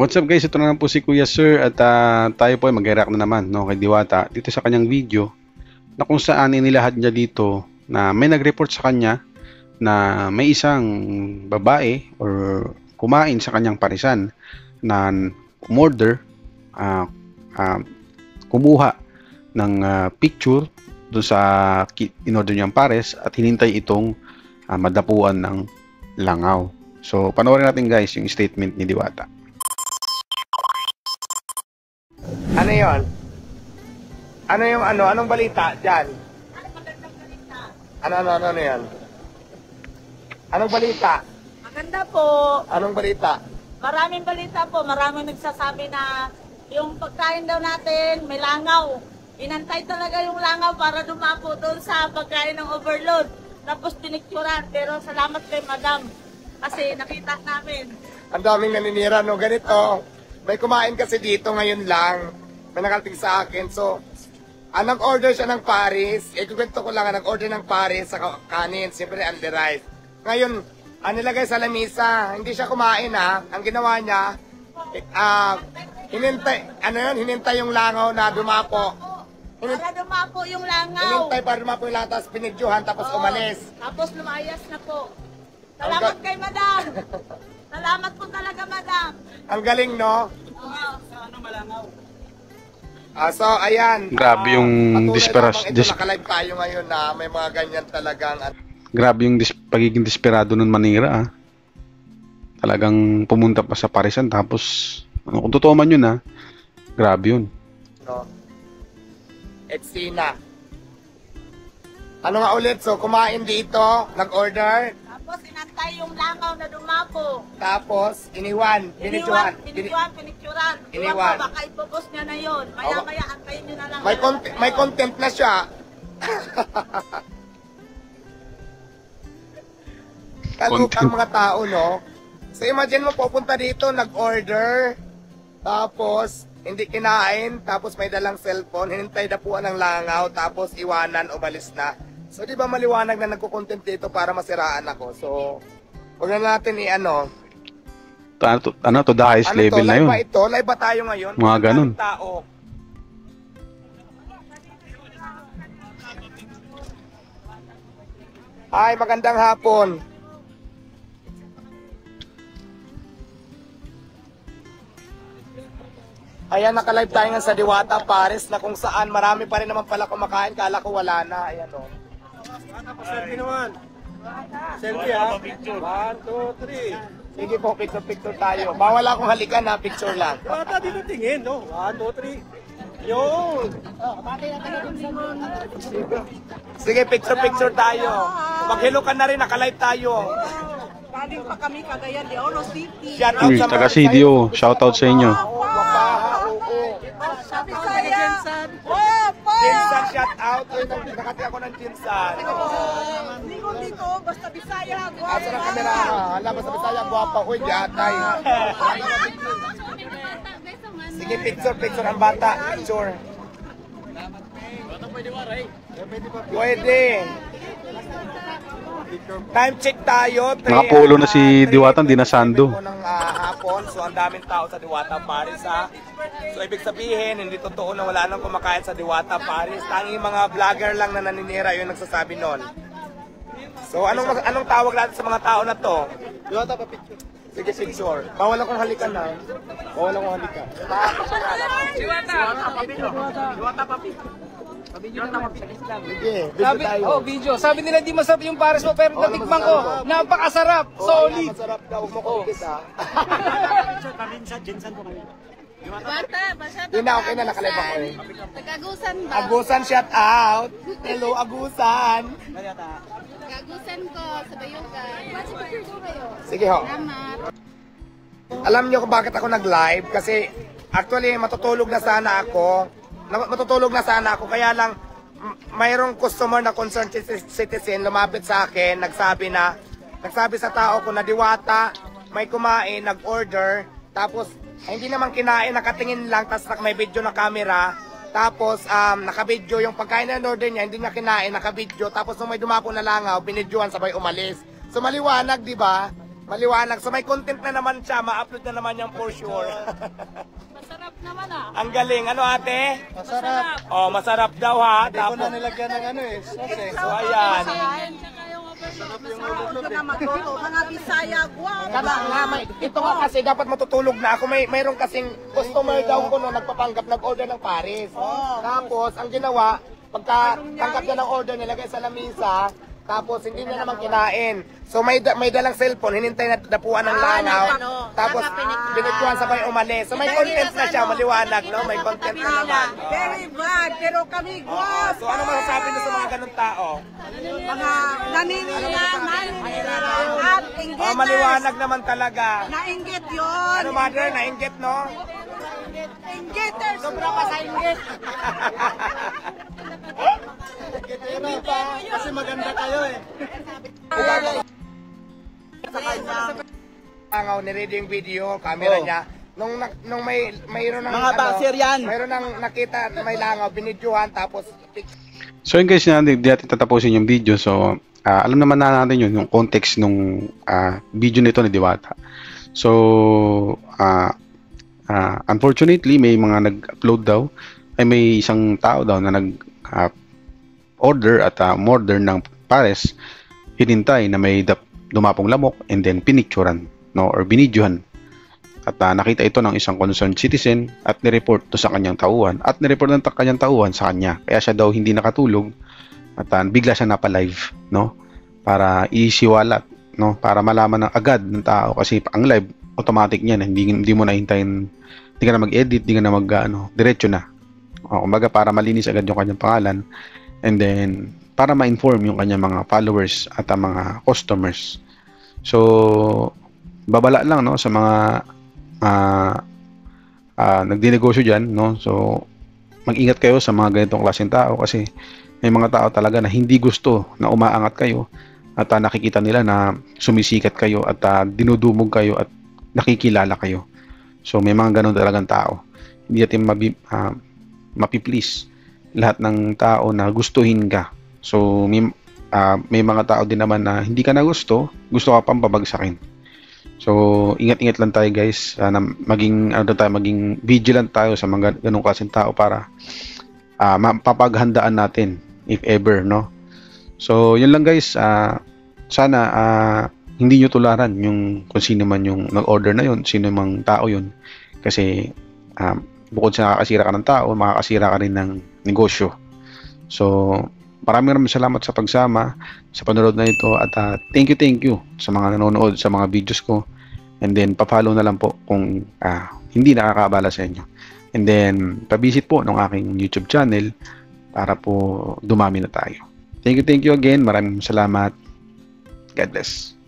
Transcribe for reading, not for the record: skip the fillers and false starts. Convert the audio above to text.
What's up guys, ito na lang po si Kuya Sir at tayo po ay mag-react na naman kay Diwata dito sa kanyang video na kung saan inilahad niya dito na may nag-report sa kanya na may isang babae or kumain sa kanyang parisan na umorder, kumuha ng picture doon sa in-order niyang pares at hinintay itong madapuan ng langaw. So panoorin natin guys yung statement ni Diwata. Ano yon? Ano yung ano? Anong balita dyan? Ano yan? Anong balita? Maganda po. Anong balita? Maraming balita po. Maraming nagsasabi na yung pagkain daw natin may langaw. Inantay talaga yung langaw para dumapo doon sa pagkain ng overload. Tapos pinicturan. Pero salamat kay Madam. Kasi nakita namin. Ang daming naninira, no? Ganito. May kumain kasi dito ngayon lang. May nakarating sa akin. So, nag-order siya ng Paris. Ikukwento ko lang, nag-order ng Paris sa kanin. Siyempre, under rice. Ngayon, nilagay sa lamisa. Hindi siya kumain, ha. Ang ginawa niya, hinintay yung langaw na dumapo. Para dumapo yung langaw. Hinintay para dumapo yung langaw, tapos pinidyohan, tapos umalis. Tapos lumayas na po. Salamat kay Madam. Salamat po talaga, Madam. Ang galing, no? So, ayan. Grabe yung Nakalive tayo ngayon na may mga ganyan talagang... Grabe yung pagiging desperado nun manira. Talagang pumunta pa sa parisan tapos kung totoo man yun grabe yun. No. Etsina. Ano nga ulit? So, kumain dito, nag-order. Tapos inantay yung langaw na dumapo. Tapos, iniwan, pinicturan. Iniwan. Baka ipopos niya na yun. Maya-maya, antayin niyo na lang. May content na siya. Kalukang mga tao, no? So, imagine mo, pupunta dito, nag-order. Tapos, hindi kinain. Tapos, may dalang cellphone. Hinintay dapuan ng langaw. Tapos, iwanan, umalis na. So, di ba maliwanag na nagko-content dito para masiraan ako? So, huwag na natin i-ano. To the highest level na yun. Live ba ito? Live ba tayo ngayon? Mga ganun. Tao. Ay, magandang hapon. Ayan, naka-live tayo nga sa Diwata, Paris, na kung saan marami pa rin naman pala kumakain. Kala ko wala na. Ayan, o. Selfie naman. Selfie ha. 1, 2, 3. Sige po, picture tayo. Bawal akong halikan na, picture lang. Bata dito tingin, no? 1, 2, 3. Yun. Sige, picture tayo. Mag-hello ka na rin, naka-live tayo. Galing pa kami Cagayan de Oro City. Shout out sa Taga CDO, shoutout sa inyo. Wapaha, oo. Sabi saya. Jinsan, shout out. Nakati ako ng Jinsan. Dito, basta Bisaya. Asa ng kamera ka? Hala, basta Bisaya, guwapa. Uy, di atay. Sige, picture ang bata. Picture. Pwede. Time check tayo. Nakapulo na si Diwata, hindi na sando. Hapon, so ang daming tao sa Diwata, Paris ha. So ibig sabihin, hindi totoo na wala nang kumakain sa Diwata, Paris. Tanging mga vlogger lang na naninira yung nagsasabi nun. So anong tawag natin sa mga tao na to? Diwata pa picture. Sige, picture. Bawal akong halikan na. Bawal akong halikan. Diwata pa picture. Sige, video Sabi, tayo. video. Sabi nila di masarap yung pares mo pero natikman ko. Napakasarap. Solid. Masarap daw. Huwag mo kumikit ha. Yun na, okay na. Nakalive ako eh. Nag-agusan ba? Agusan, shout out. Hello, Agusan. Nag-agusan ko sa Bayugan. Kasi picture ko kayo. Sige ho. Salamat. Alam niyo kung bakit ako nag-live? Kasi actually matutulog na sana ako. Kaya lang mayroong customer na concerned citizen lumapit sa akin, nagsabi sa tao ko na Diwata, may kumain, nag-order, tapos hindi naman kinain, nakatingin lang, tapos may video na camera, tapos nakabidyo yung pagkain na order niya, hindi niya kinain, nakabidyo, tapos nung may dumapo na langaw, binidyohan sabay umalis. So maliwanag, di ba? Maliwanag. So may content na naman siya. Ma-upload na naman yan for sure. Masarap naman ah. Ang galing. Ano ate? Masarap. Oh, masarap daw ha. Hindi ko na nilagyan ng ano eh. Sauce eh. So ayan. Mga Bisaya, guwapo. Kada nga, ito nga kasi dapat matutulog na ako. Mayroon kasing customer daw ko no, nagpapanggap, nag-order ng Paris. Tapos, ang ginawa, pagka tanggap niya ng order, nilagay sa lamisa, tapos hindi na naman kinain. So may dalang cellphone, hinintay na dapuan ng langaw. Tapos binigyan sabay umalis. So may content na siya, maliwanag, no? May content na naman. Very bad, pero kami guwapo. So ano masasabi niyo sa mga ganung tao? Mga naniniraman at inggiters. Oh, maliwanag naman talaga. Nainggit yun. Ano mother, nainggit, no? Inggiters. Sobra pa sa inggit. Kasi maganda kayo eh. Langaw, niready yung video, camera niya. Nung mayroon ng Mga basher yan. Mayroon ng nakita na may langaw, binidyohan tapos So yun guys, hindi natin tatapusin yung video. So alam naman na natin yun, yung context nung video nito ni Diwata. So unfortunately, may mga nag-upload daw, ay may isang tao daw na order at order ng pares, hinintay na may dumapong lamok and then pinicturan, no, or binidyohan. At nakita ito ng isang concerned citizen at nireport to sa kanyang tauhan at nireport ng kanyang tauhan sa kanya. Kaya siya daw hindi nakatulog at bigla siya napalive, no, para isiwalat, no, para malaman ng agad ng tao kasi ang live automatic niyan, hindi mo na hintayin, hindi ka na mag-edit, hindi ka na diretso na. Kumbaga para malinis agad yung kanyang pangalan. And then, para ma-inform yung kanyang mga followers at mga customers. So, babala lang, no, sa mga nagdinegosyo dyan, no. So, mag-ingat kayo sa mga ganitong klaseng tao kasi may mga tao talaga na hindi gusto na umaangat kayo at nakikita nila na sumisikat kayo at dinudumog kayo at nakikilala kayo. So, may mga ganun talagang tao. Hindi natin mapiplease lahat ng tao na gustuhin ka. So may mga tao din naman na hindi ka na gusto ka pang pabagsakin. So ingat-ingat lang tayo guys, na maging vigilant tayo sa mga ganung klaseng tao para mapapaghandaan natin if ever, no. So yun lang guys, sana hindi nyo tularan yung kung sino man yung nag-order na yun, sino mang tao yun, kasi bukod sa nakakasira ka ng tao, makakasira ka rin ng negosyo. So, maraming salamat sa pagsama, sa panonood na ito, at thank you sa mga nanonood sa mga videos ko. And then, pa-follow na lang po kung hindi nakakaabala sa inyo. And then, pa-visit po ng aking YouTube channel para po dumami na tayo. Thank you again. Maraming salamat. God bless.